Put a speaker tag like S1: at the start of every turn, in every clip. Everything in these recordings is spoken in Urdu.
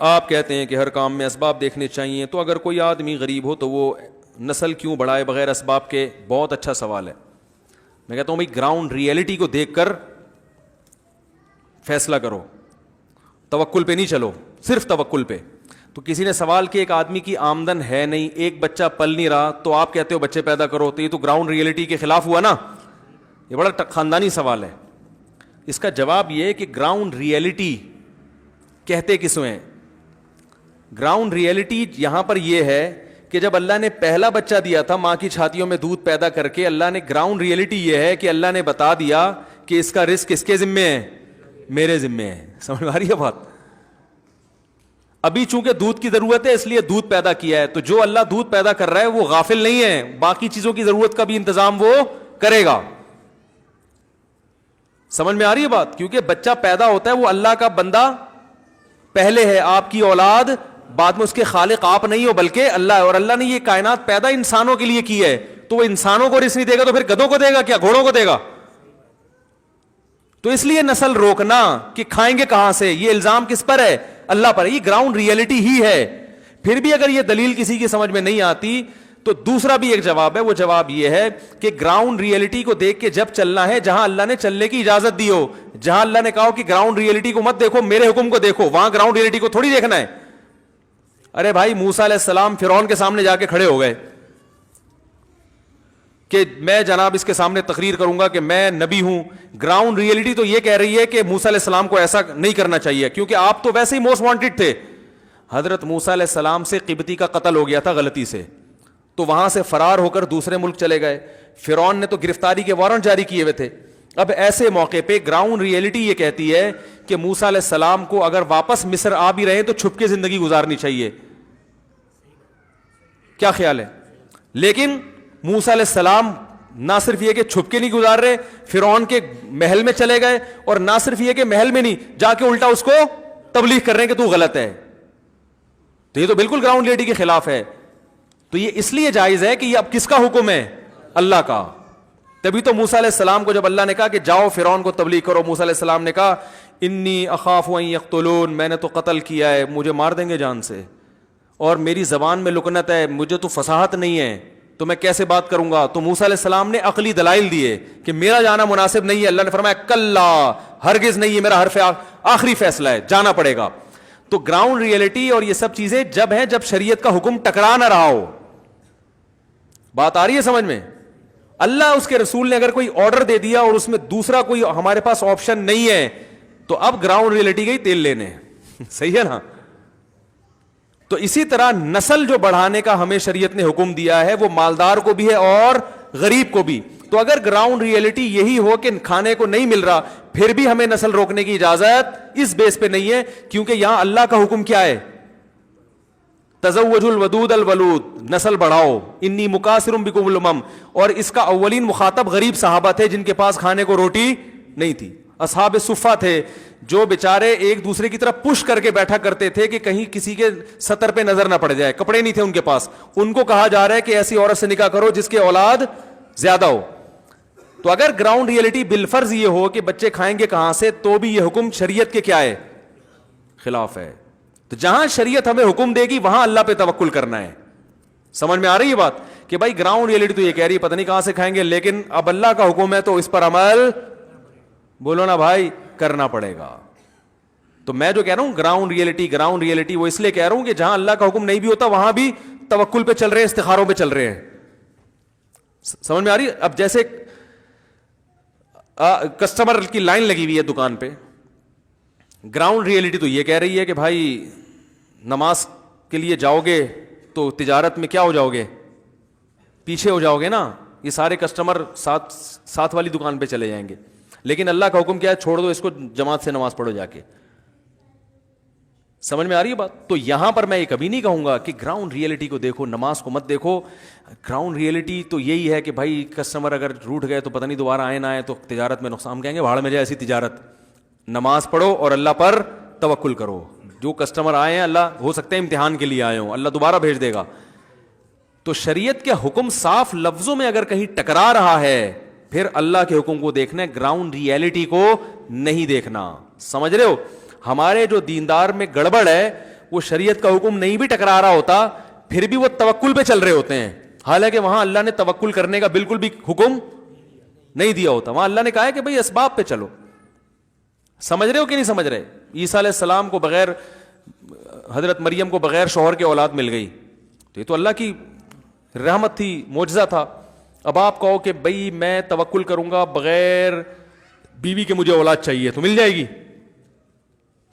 S1: آپ کہتے ہیں کہ ہر کام میں اسباب دیکھنے چاہیے، تو اگر کوئی آدمی غریب ہو تو وہ نسل کیوں بڑھائے بغیر اسباب کے؟ بہت اچھا سوال ہے. میں کہتا ہوں بھائی گراؤنڈ ریئلٹی کو دیکھ کر فیصلہ کرو، توکل پہ نہیں چلو، صرف توکل پہ. تو کسی نے سوال کیا ایک آدمی کی آمدن ہے نہیں، ایک بچہ پل نہیں رہا، تو آپ کہتے ہو بچے پیدا کرو، تو یہ تو گراؤنڈ ریئلٹی کے خلاف ہوا نا. یہ بڑا خاندانی سوال ہے. اس کا جواب یہ ہے کہ گراؤنڈ ریئلٹی کہتے کس ہیں؟ گراؤنڈ ریئلٹی یہاں پر یہ ہے کہ جب اللہ نے پہلا بچہ دیا تھا ماں کی چھاتیوں میں دودھ پیدا کر کے، اللہ نے گراؤنڈ ریئلٹی یہ ہے کہ اللہ نے بتا دیا کہ اس کا رزق کس کے ذمے ہے؟ میرے ذمے ہے. سمجھ میں آ رہی ہے بات؟ ابھی چونکہ دودھ کی ضرورت ہے اس لیے دودھ پیدا کیا ہے، تو جو اللہ دودھ پیدا کر رہا ہے وہ غافل نہیں ہے، باقی چیزوں کی ضرورت کا بھی انتظام وہ کرے گا. سمجھ میں آ رہی ہے بات؟ کیونکہ بچہ پیدا ہوتا ہے وہ اللہ کا بندہ پہلے ہے، آپ کی اولاد بعد میں، اس کے خالق آپ نہیں ہو بلکہ اللہ ہے. اور اللہ نے یہ کائنات پیدا انسانوں کے لیے کی ہے، تو وہ انسانوں کو رزق نہیں دے گا تو پھر گدھوں کو دے گا کیا؟ گھوڑوں کو دے گا؟ تو اس لیے نسل روکنا کہ کھائیں گے کہاں سے، یہ الزام کس پر ہے؟ اللہ پر. یہ گراؤنڈ ریئلٹی ہی ہے. پھر بھی اگر یہ دلیل کسی کی سمجھ میں نہیں آتی تو دوسرا بھی ایک جواب ہے. وہ جواب یہ ہے کہ گراؤنڈ ریئلٹی کو دیکھ کے جب چلنا ہے جہاں اللہ نے چلنے کی اجازت دی ہو، جہاں اللہ نے کہا کہ گراؤنڈ ریئلٹی کو مت دیکھو، میرے حکم کو دیکھو، وہاں گراؤنڈ ریئلٹی کو تھوڑی دیکھنا ہے. ارے بھائی موسیٰ علیہ السلام فرعون کے سامنے جا کے کھڑے ہو گئے کہ میں جناب اس کے سامنے تقریر کروں گا کہ میں نبی ہوں. گراؤنڈ ریئلٹی تو یہ کہہ رہی ہے کہ موسیٰ علیہ السلام کو ایسا نہیں کرنا چاہیے کیونکہ آپ تو ویسے ہی موسٹ وانٹڈ تھے. حضرت موسیٰ علیہ السلام سے قبطی کا قتل ہو گیا تھا غلطی سے، تو وہاں سے فرار ہو کر دوسرے ملک چلے گئے. فرعون نے تو گرفتاری کے وارنٹ جاری کیے ہوئے تھے. اب ایسے موقع پہ گراؤنڈ ریئلٹی یہ کہتی ہے کہ موسیٰ علیہ السلام کو اگر واپس مصر آ بھی رہے تو چھپ کے زندگی گزارنی چاہیے. کیا خیال ہے؟ لیکن موسیٰ علیہ السلام نہ صرف یہ کہ چھپ کے نہیں گزار رہے، فرعون کے محل میں چلے گئے، اور نہ صرف یہ کہ محل میں نہیں، جا کے الٹا اس کو تبلیغ کر رہے ہیں کہ تو غلط ہے. تو یہ تو بالکل گراؤنڈ ریئلٹی کے خلاف ہے. تو یہ اس لیے جائز ہے کہ یہ اب کس کا حکم ہے؟ اللہ کا. تبھی تو موسیٰ علیہ السلام کو جب اللہ نے کہا کہ جاؤ فرعون کو تبلیغ کرو، موسیٰ علیہ السلام نے کہا انی اخاف ان یقتلون، میں نے تو قتل کیا ہے، مجھے مار دیں گے جان سے، اور میری زبان میں لکنت ہے، مجھے تو فصاحت نہیں ہے، تو میں کیسے بات کروں گا؟ تو موسیٰ علیہ السلام نے عقلی دلائل دیے کہ میرا جانا مناسب نہیں ہے. اللہ نے فرمایا کلا، ہرگز نہیں، یہ میرا حرف آخری فیصلہ ہے، جانا پڑے گا. تو گراؤنڈ ریئلٹی اور یہ سب چیزیں جب ہیں جب شریعت کا حکم ٹکرا نہ رہا ہو. بات آ رہی ہے سمجھ میں؟ اللہ اس کے رسول نے اگر کوئی آرڈر دے دیا اور اس میں دوسرا کوئی ہمارے پاس آپشن نہیں ہے تو اب گراؤنڈ ریئلٹی گئی تیل لینے. صحیح ہے نا؟ تو اسی طرح نسل جو بڑھانے کا ہمیں شریعت نے حکم دیا ہے وہ مالدار کو بھی ہے اور غریب کو بھی. تو اگر گراؤنڈ ریئلٹی یہی ہو کہ کھانے کو نہیں مل رہا پھر بھی ہمیں نسل روکنے کی اجازت اس بیس پہ نہیں ہے، کیونکہ یہاں اللہ کا حکم کیا ہے؟ تزوجوا الودود الولود، نسل بڑھاؤ، انی مکاثر بکم الامم. اور اس کا اولین مخاطب غریب صحابہ تھے جن کے پاس کھانے کو روٹی نہیں تھی. اصحاب صفہ تھے جو بیچارے ایک دوسرے کی طرف پش کر کے بیٹھا کرتے تھے کہ کہیں کسی کے سطر پہ نظر نہ پڑ جائے، کپڑے نہیں تھے ان کے پاس. ان کو کہا جا رہا ہے کہ ایسی عورت سے نکاح کرو جس کے اولاد زیادہ ہو. تو اگر گراؤنڈ ریئلٹی بالفرض یہ ہو کہ بچے کھائیں گے کہاں سے، تو بھی یہ حکم شریعت کے کیا ہے؟ خلاف ہے. تو جہاں شریعت ہمیں حکم دے گی وہاں اللہ پہ توکل کرنا ہے. سمجھ میں آ رہی ہے بات؟ کہ بھائی گراؤنڈ ریئلٹی تو یہ کہہ رہی ہے پتہ نہیں کہاں سے کھائیں گے، لیکن اب اللہ کا حکم ہے تو اس پر عمل، بولو نا بھائی، کرنا پڑے گا. تو میں جو کہہ رہا ہوں گراؤنڈ ریئلٹی وہ اس لیے کہہ رہا ہوں کہ جہاں اللہ کا حکم نہیں بھی ہوتا وہاں بھی توکل پہ چل رہے ہیں، استخاروں پہ چل رہے ہیں. سمجھ میں آ رہی ہے؟ اب جیسے کسٹمر کی لائن لگی ہوئی ہے دکان پہ، گراؤنڈ ریئلٹی تو یہ کہہ رہی ہے کہ بھائی نماز کے لیے جاؤ گے تو تجارت میں کیا ہو جاؤ گے؟ پیچھے ہو جاؤ گے نا، یہ سارے کسٹمر ساتھ والی دکان پہ چلے جائیں گے. لیکن اللہ کا حکم کیا ہے؟ چھوڑ دو اس کو، جماعت سے نماز پڑھو جا کے. سمجھ میں آ رہی ہے بات؟ تو یہاں پر میں یہ کبھی نہیں کہوں گا کہ گراؤنڈ ریئلٹی کو دیکھو، نماز کو مت دیکھو. گراؤنڈ ریئلٹی تو یہی ہے کہ بھائی کسٹمر اگر روٹ گئے تو پتہ نہیں دوبارہ آئے نہ آئے تو تجارت میں نقصان، کہیں گے بھاڑ میں جائے ایسی تجارت. نماز پڑھو اور اللہ پر توکل کرو. جو کسٹمر آئے ہیں اللہ ہو سکتا ہے امتحان کے لیے آئے ہوں، اللہ دوبارہ بھیج دے گا. تو شریعت کے حکم صاف لفظوں میں اگر کہیں ٹکرا رہا ہے پھر اللہ کے حکم کو دیکھنا ہے، گراؤنڈ ریئلٹی کو نہیں دیکھنا. سمجھ رہے ہو؟ ہمارے جو دیندار میں گڑبڑ ہے وہ شریعت کا حکم نہیں بھی ٹکرا رہا ہوتا پھر بھی وہ توکل پہ چل رہے ہوتے ہیں, حالانکہ وہاں اللہ نے توکل کرنے کا بالکل بھی حکم نہیں دیا ہوتا. وہاں اللہ نے کہا ہے کہ بھئی اسباب پہ چلو. سمجھ رہے ہو کہ نہیں سمجھ رہے؟ عیسیٰ علیہ السلام کو بغیر, حضرت مریم کو بغیر شوہر کے اولاد مل گئی, تو یہ تو اللہ کی رحمت تھی, معجزہ تھا. اب آپ کہو کہ بھئی میں توکل کروں گا بغیر بیوی کے, مجھے اولاد چاہیے, تو مل جائے گی,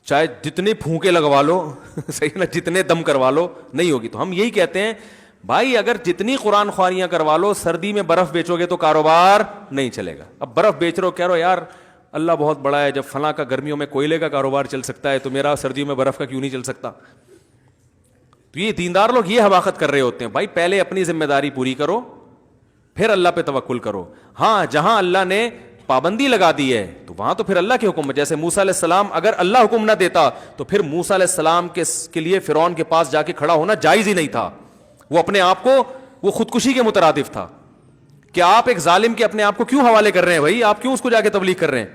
S1: چاہے جتنے پھونکے لگوا لو صحیح نا, جتنے دم کروا لو, نہیں ہوگی. تو ہم یہی کہتے ہیں بھائی اگر جتنی قرآن خواریاں کروا لو, سردی میں برف بیچو گے تو کاروبار نہیں چلے گا. اب برف بیچ رہے ہو, کہہ رہو یار اللہ بہت بڑا ہے, جب فلاں کا گرمیوں میں کوئلے کا کاروبار چل سکتا ہے تو میرا سردیوں میں برف کا کیوں نہیں چل سکتا؟ تو یہ دیندار لوگ یہ حماقت کر رہے ہوتے ہیں. بھائی پہلے اپنی ذمہ داری پوری کرو, پھر اللہ پہ توکل کرو. ہاں جہاں اللہ نے پابندی لگا دی ہے تو وہاں تو پھر اللہ کے حکم, جیسے موسیٰ علیہ السلام, اگر اللہ حکم نہ دیتا تو پھر موسیٰ علیہ السلام کے لیے فرعون کے پاس جا کے کھڑا ہونا جائز ہی نہیں تھا. وہ اپنے آپ کو, وہ خودکشی کے مترادف تھا کہ آپ ایک ظالم کے اپنے آپ کو کیوں حوالے کر رہے ہیں بھائی, آپ کیوں اس کو جا کے تبلیغ کر رہے ہیں,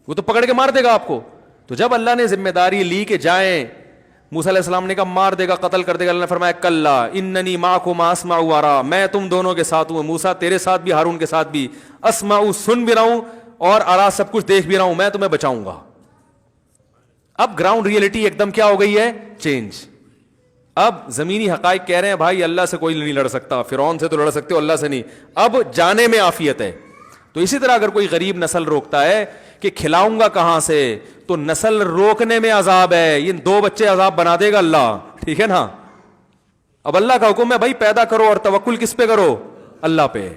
S1: وہ تو پکڑ کے مار دے گا آپ کو. تو جب اللہ نے ذمہ داری لی کہ جائیں, موسیٰ علیہ السلام نے کہا مار دے گا, قتل کر دے گا, اللہ نے فرمایا کلا اننی معکم اسمع و ارا, میں تم دونوں کے ساتھ ہوں, موسیٰ تیرے ساتھ بھی, ہارون کے ساتھ بھی, اسمع سن بھی رہا ہوں, اور ارا سب کچھ دیکھ بھی رہا ہوں, میں تمہیں بچاؤں گا. اب گراؤنڈ ریئلٹی ایک دم کیا ہو گئی ہے, چینج. اب زمینی حقائق کہہ رہے ہیں بھائی اللہ سے کوئی نہیں لڑ سکتا, فرعون سے تو لڑ سکتے ہو, اللہ سے نہیں. اب جانے میں عافیت ہے. تو اسی طرح اگر کوئی غریب نسل روکتا ہے کہ کھلاؤں گا کہاں سے, تو نسل روکنے میں عذاب ہے, یہ 2 بچے عذاب بنا دے گا اللہ, ٹھیک ہے نا. اب اللہ کا حکم ہے بھائی پیدا کرو, اور توکل کس پہ کرو, اللہ پہ.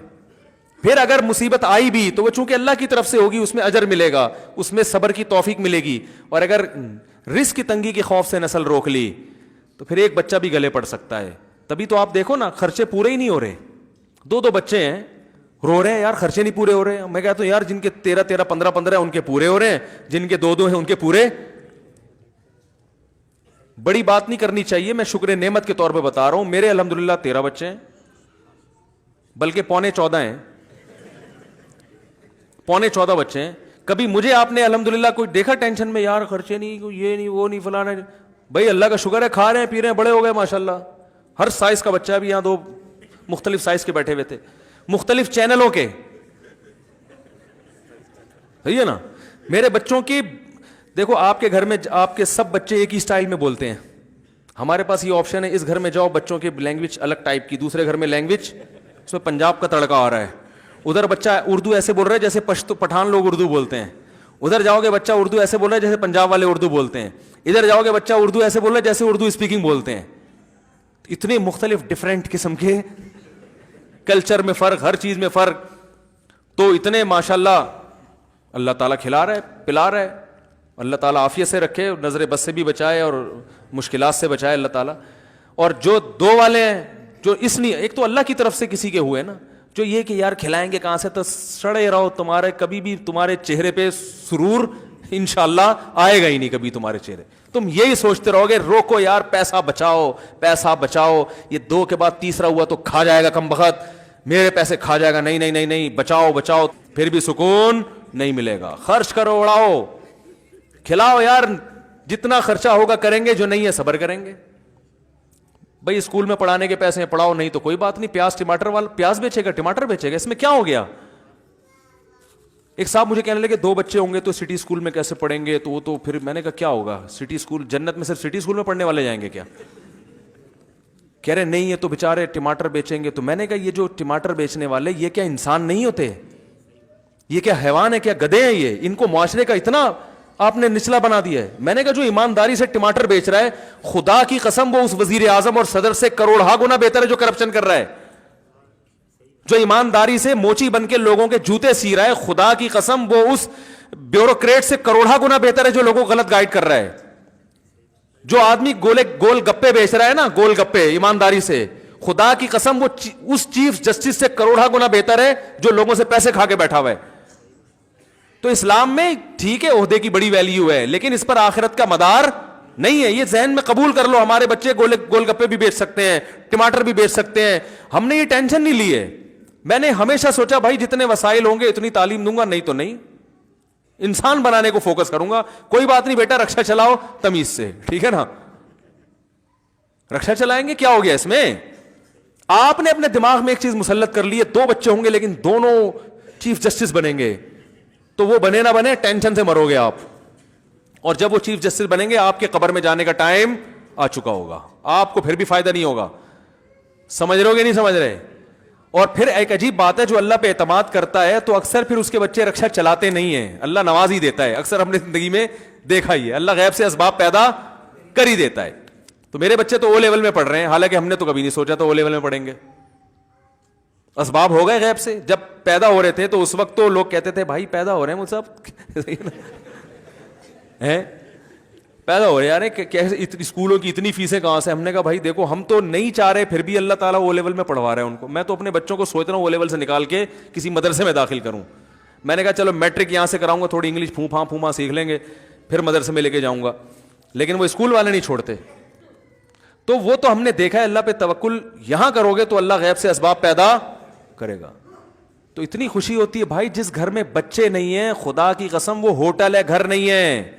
S1: پھر اگر مصیبت آئی بھی تو وہ چونکہ اللہ کی طرف سے ہوگی, اس میں اجر ملے گا, اس میں صبر کی توفیق ملے گی. اور اگر رزق کی تنگی کے خوف سے نسل روک لی تو پھر ایک بچہ بھی گلے پڑ سکتا ہے. تبھی تو آپ دیکھو نا خرچے پورے ہی نہیں ہو رہے, 2 بچے ہیں, رو رہے ہیں یار خرچے نہیں پورے ہو رہے ہیں. میں کہتا ہوں یار جن کے 13 15 ان کے پورے ہو رہے ہیں, جن کے 2 ہیں ان کے پورے. بڑی بات نہیں کرنی چاہیے, میں شکر نعمت کے طور پہ بتا رہا ہوں. میرے الحمدللہ 13 بچے ہیں, بلکہ 14.25 ہیں, 14.25 بچے ہیں. کبھی مجھے آپ نے الحمدللہ کوئی دیکھا ٹینشن میں, یار خرچے نہیں, کوئی یہ نہیں, وہ نہیں, فلانا نہیں. بھائی اللہ کا شکر ہے, کھا رہے ہیں, پی رہے ہیں, بڑے ہو گئے ماشاءاللہ. ہر سائز کا بچہ بھی, یہاں 2 مختلف سائز کے بیٹھے ہوئے تھے, مختلف چینلوں کے, صحیح ہے نا. میرے بچوں کی دیکھو, آپ کے گھر میں آپ کے سب بچے ایک ہی سٹائل میں بولتے ہیں. ہمارے پاس یہ آپشن ہے, اس گھر میں جاؤ بچوں کی لینگویج الگ ٹائپ کی, دوسرے گھر میں لینگویج اس میں پنجاب کا تڑکا آ رہا ہے. ادھر بچہ اردو ایسے بول رہا ہے جیسے پٹھان لوگ اردو بولتے ہیں, ادھر جاؤ گے بچہ اردو ایسے بول رہا ہے جیسے پنجاب والے اردو بولتے ہیں, ادھر جاؤ گے بچہ اردو ایسے بول رہا ہے جیسے اردو اسپیکنگ بولتے ہیں. اتنے مختلف ڈفرینٹ قسم کے کلچر میں فرق, ہر چیز میں فرق. تو اتنے ماشاءاللہ اللہ تعالیٰ کھلا رہا ہے, پلا رہا ہے, اللہ تعالیٰ عافیت سے رکھے, نظر بد سے بھی بچائے اور مشکلات سے بچائے اللہ تعالیٰ. اور جو 2 والے ہیں, جو اس لیے ایک تو اللہ کی طرف سے کسی کے ہوئے نا, جو یہ کہ یار کھلائیں گے کہاں سے, تو سڑے رہو, تمہارے کبھی بھی تمہارے چہرے پہ سرور انشاءاللہ آئے گا ہی نہیں کبھی تمہارے چہرے. تم یہی سوچتے رہو گے روکو یار, پیسہ بچاؤ, پیسہ بچاؤ, یہ 2 کے بعد تیسرا ہوا تو کھا جائے گا کم بخت, میرے پیسے کھا جائے گا, نہیں نہیں نہیں نہیں, بچاؤ بچاؤ, پھر بھی سکون نہیں ملے گا. خرچ کرو, اڑاؤ, کھلاؤ یار, جتنا خرچہ ہوگا کریں گے, جو نہیں ہے صبر کریں گے. بھائی اسکول میں پڑھانے کے پیسے ہیں, پڑھاؤ, نہیں تو کوئی بات نہیں. پیاز ٹماٹر والا پیاز بیچے گا, ٹماٹر بیچے گا, اس میں کیا ہو گیا. ایک صاحب مجھے کہنے لگے 2 بچے ہوں گے تو سٹی اسکول میں کیسے پڑھیں گے, تو وہ تو پھر میں نے کہا کیا ہوگا, سٹی اسکول جنت میں صرف سٹی اسکول میں پڑھنے والے جائیں گے کیا. کہہ رہے نہیں, یہ تو بیچارے ٹماٹر بیچیں گے. تو میں نے کہا یہ جو ٹماٹر بیچنے والے, یہ کیا انسان نہیں ہوتے, یہ کیا حیوان ہے, کیا گدھے ہیں یہ, ان کو معاشرے کا اتنا آپ نے نچلا بنا دیا ہے. میں نے کہا جو ایمانداری سے ٹماٹر بیچ رہا ہے, خدا کی قسم وہ اس وزیر اعظم اور صدر سے کروڑہ گنا بہتر ہے جو کرپشن کر رہا ہے. جو ایمانداری سے موچی بن کے لوگوں کے جوتے سی رہا ہے, خدا کی قسم وہ اس بیوروکریٹ سے کروڑہ گنا بہتر ہے جو لوگوں کو غلط گائیڈ کر رہا ہے. جو آدمی گول گپے بیچ رہا ہے نا, گول گپے, ایمانداری سے, خدا کی قسم وہ اس چیف جسٹس سے کروڑہ گنا بہتر ہے جو لوگوں سے پیسے کھا کے بیٹھا ہوا ہے. تو اسلام میں ٹھیک ہے عہدے کی بڑی ویلیو ہے, لیکن اس پر آخرت کا مدار نہیں ہے. یہ ذہن میں قبول کر لو, ہمارے بچے گول گپے بھی بیچ سکتے ہیں, ٹماٹر بھی بیچ سکتے ہیں, ہم نے یہ ٹینشن نہیں لی ہے. میں نے ہمیشہ سوچا بھائی جتنے وسائل ہوں گے اتنی تعلیم دوں گا, نہیں تو نہیں, انسان بنانے کو فوکس کروں گا. کوئی بات نہیں بیٹا, رکشا چلاؤ تمیز سے, ٹھیک ہے نا. رکشا چلائیں گے, کیا ہو گیا اس میں؟ آپ نے اپنے دماغ میں ایک چیز مسلط کر لی ہے, 2 بچے ہوں گے لیکن دونوں چیف جسٹس بنیں گے, تو وہ بنے نہ بنے ٹینشن سے مرو گے آپ. اور جب وہ چیف جسٹس بنیں گے آپ کے قبر میں جانے کا ٹائم آ چکا ہوگا, آپ کو پھر بھی فائدہ نہیں ہوگا. سمجھ رہے ہو کہ نہیں سمجھ رہے؟ اور پھر ایک عجیب بات ہے, جو اللہ پہ اعتماد کرتا ہے تو اکثر پھر اس کے بچے رکشا چلاتے نہیں ہیں, اللہ نواز ہی دیتا ہے. اکثر ہم نے زندگی میں دیکھا ہی ہے, اللہ غیب سے اسباب پیدا کر ہی دیتا ہے. تو میرے بچے تو او لیول میں پڑھ رہے ہیں, حالانکہ ہم نے تو کبھی نہیں سوچا تو او لیول میں پڑھیں گے. اسباب ہو گئے غیب سے. جب پیدا ہو رہے تھے تو اس وقت تو لوگ کہتے تھے بھائی پیدا ہو رہے ہیں مجھ سے پیدا ہو رہے یار, اسکولوں کی اتنی فیسیں کہاں سے؟ ہم نے کہا بھائی دیکھو ہم تو نہیں چاہ رہے, پھر بھی اللہ تعالیٰ او لیول میں پڑھوا رہے ہیں ان کو. میں تو اپنے بچوں کو سوچ رہا ہوں او لیول سے نکال کے کسی مدرسے میں داخل کروں. میں نے کہا چلو میٹرک یہاں سے کراؤں گا, تھوڑی انگلش پھونپھا سیکھ لیں گے, پھر مدرسے میں لے کے جاؤں گا. لیکن وہ اسکول والے نہیں چھوڑتے. تو وہ تو ہم نے دیکھا ہے, اللہ پہ توکل یہاں کرو گے تو اللہ غیب سے اسباب پیدا کرے گا. تو اتنی خوشی ہوتی ہے بھائی جس گھر میں بچے نہیں ہیں, خدا کی قسم وہ ہوٹل ہے, گھر نہیں ہے.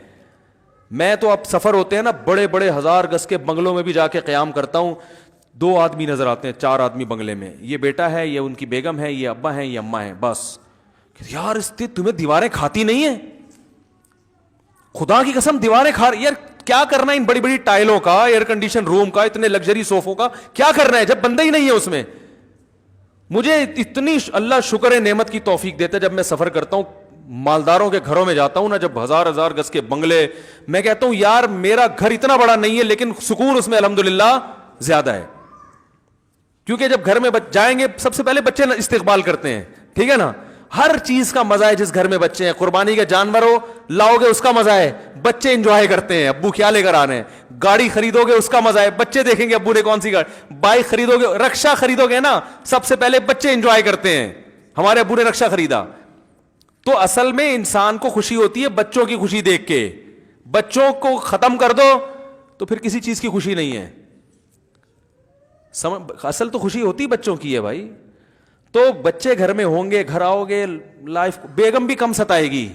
S1: میں تو اب سفر ہوتے ہیں نا, بڑے بڑے 1000 گز کے بنگلوں میں بھی جا کے قیام کرتا ہوں, 2 آدمی نظر آتے ہیں, 4 آدمی بنگلے میں, یہ بیٹا ہے, یہ ان کی بیگم ہے, یہ ابا ہیں, یہ اماں ہیں, بس. یار تمہیں دیواریں کھاتی نہیں ہیں؟ خدا کی قسم دیواریں کھا رہی یار. کیا کرنا ہے ان بڑی بڑی ٹائلوں کا, ایئر کنڈیشن روم کا, اتنے لگژری صوفوں کا, کیا کرنا ہے جب بندہ ہی نہیں ہے اس میں؟ مجھے اتنی اللہ شکر ہے نعمت کی توفیق دیتا ہے, جب میں سفر کرتا ہوں مالداروں کے گھروں میں جاتا ہوں نا, جب 1000 گز کے بنگلے, میں کہتا ہوں یار میرا گھر اتنا بڑا نہیں ہے لیکن سکون اس میں الحمدللہ زیادہ ہے. کیونکہ جب گھر میں جائیں گے سب سے پہلے بچے استقبال کرتے ہیں, ٹھیک ہے نا. ہر چیز کا مزہ ہے جس گھر میں بچے ہیں. قربانی کے جانور ہو لاؤ گے اس کا مزہ ہے, بچے انجوائے کرتے ہیں, ابو کیا لے کر آ رہے ہیں. گاڑی خریدو گے اس کا مزہ ہے, بچے دیکھیں گے ابو نے کون سی گاڑی. بائک خریدو گے, رکشا خریدو گے نا, سب سے پہلے بچے انجوائے کرتے ہیں, ہمارے ابو نے رکشا خریدا. تو اصل میں انسان کو خوشی ہوتی ہے بچوں کی خوشی دیکھ کے. بچوں کو ختم کر دو تو پھر کسی چیز کی خوشی نہیں ہے. اصل تو خوشی ہوتی بچوں کی ہے بھائی. تو بچے گھر میں ہوں گے, گھر آؤ گے, لائف بیگم بھی کم ستائے گی,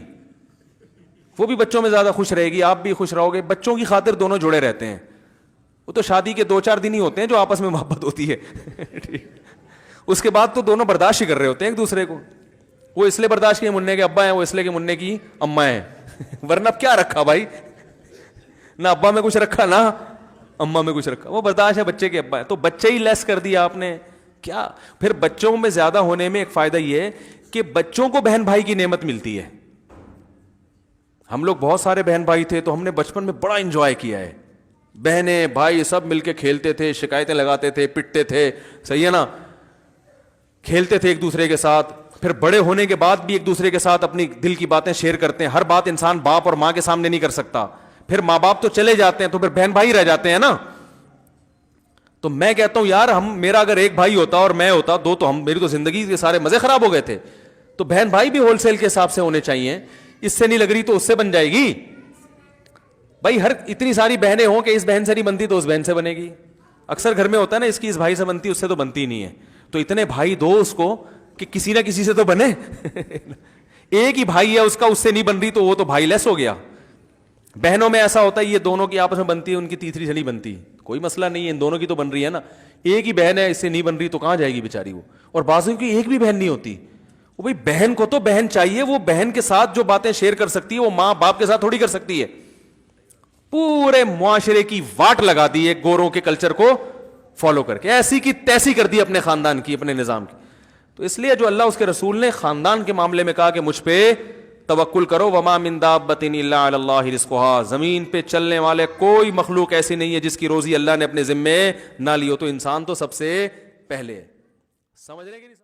S1: وہ بھی بچوں میں زیادہ خوش رہے گی, آپ بھی خوش رہو گے. بچوں کی خاطر دونوں جڑے رہتے ہیں. وہ تو شادی کے 2-4 دن ہی ہوتے ہیں جو آپس میں محبت ہوتی ہے, اس کے بعد تو دونوں برداشت ہی کر رہے ہوتے ہیں ایک دوسرے کو. وہ اس لیے برداشت کے منع کے ابا ہیں, وہ اس لیے کہ منع کی اماں ہیں. ورنہ کیا رکھا بھائی, نہ ابا میں کچھ رکھا نہ اماں میں کچھ رکھا. وہ برداشت ہے بچے کے ابا ہے, تو بچے ہی لیس کر دیا آپ نے. کیا پھر بچوں میں زیادہ ہونے میں ایک فائدہ یہ ہے کہ بچوں کو بہن بھائی کی نعمت ملتی ہے. ہم لوگ بہت سارے بہن بھائی تھے تو ہم نے بچپن میں بڑا انجوائے کیا ہے. بہنیں بھائی سب مل کے کھیلتے تھے, شکایتیں لگاتے تھے, پٹتے تھے, صحیح ہے نا, کھیلتے تھے ایک دوسرے کے ساتھ. پھر بڑے ہونے کے بعد بھی ایک دوسرے کے ساتھ اپنی دل کی باتیں شیئر کرتے ہیں. ہر بات انسان باپ اور ماں کے سامنے نہیں کر سکتا. پھر ماں باپ تو چلے جاتے ہیں تو پھر بہن بھائی رہ جاتے ہیں نا. تو میں کہتا ہوں یار میرا اگر ایک بھائی ہوتا اور میں ہوتا 2 تو میری تو زندگی کے سارے مزے خراب ہو گئے تھے. تو بہن بھائی بھی ہول سیل کے حساب سے ہونے چاہیے. اس سے نہیں لگ رہی تو اس سے بن جائے گی بھائی. ہر اتنی ساری بہنیں ہوں کہ اس بہن سے نہیں بنتی تو اس بہن سے بنے گی. اکثر گھر میں ہوتا ہے نا اس کی اس بھائی سے بنتی, اس سے تو بنتی نہیں ہے. تو اتنے بھائی دو اس کو کہ کسی نہ کسی سے تو بنے. ایک ہی بھائی ہے اس کا, اس سے نہیں بن رہی تو وہ تو بھائی لیس ہو گیا. بہنوں میں ایسا ہوتا ہے یہ دونوں کی آپس میں بنتی ہے, ان کی تیسری سے نہیں بنتی, کوئی مسئلہ نہیں ہے, ان دونوں کی تو بن رہی ہے نا. ایک ہی بہن ہے اس سے نہیں بن رہی تو کہاں جائے گی بیچاری وہ. اور بعضوں کی ایک بھی بہن نہیں ہوتی. وہ بھائی بہن کو تو بہن چاہیے, وہ بہن کے ساتھ جو باتیں شیئر کر سکتی ہے وہ ماں باپ کے ساتھ تھوڑی کر سکتی ہے. پورے معاشرے کی واٹ لگا دی ہے گوروں کے کلچر کو فالو کر کے, ایسی کی تیسی کر دی اپنے خاندان کی, اپنے نظام کی. تو اس لیے جو اللہ اس کے رسول نے خاندان کے معاملے میں کہا کہ مجھ پہ توکل کرو. وما من دابۃ الا علی اللہ رزقها, زمین پہ چلنے والے کوئی مخلوق ایسی نہیں ہے جس کی روزی اللہ نے اپنے ذمے نہ لی ہو. تو انسان تو سب سے پہلے ہے. سمجھ رہے کہ نہیں؟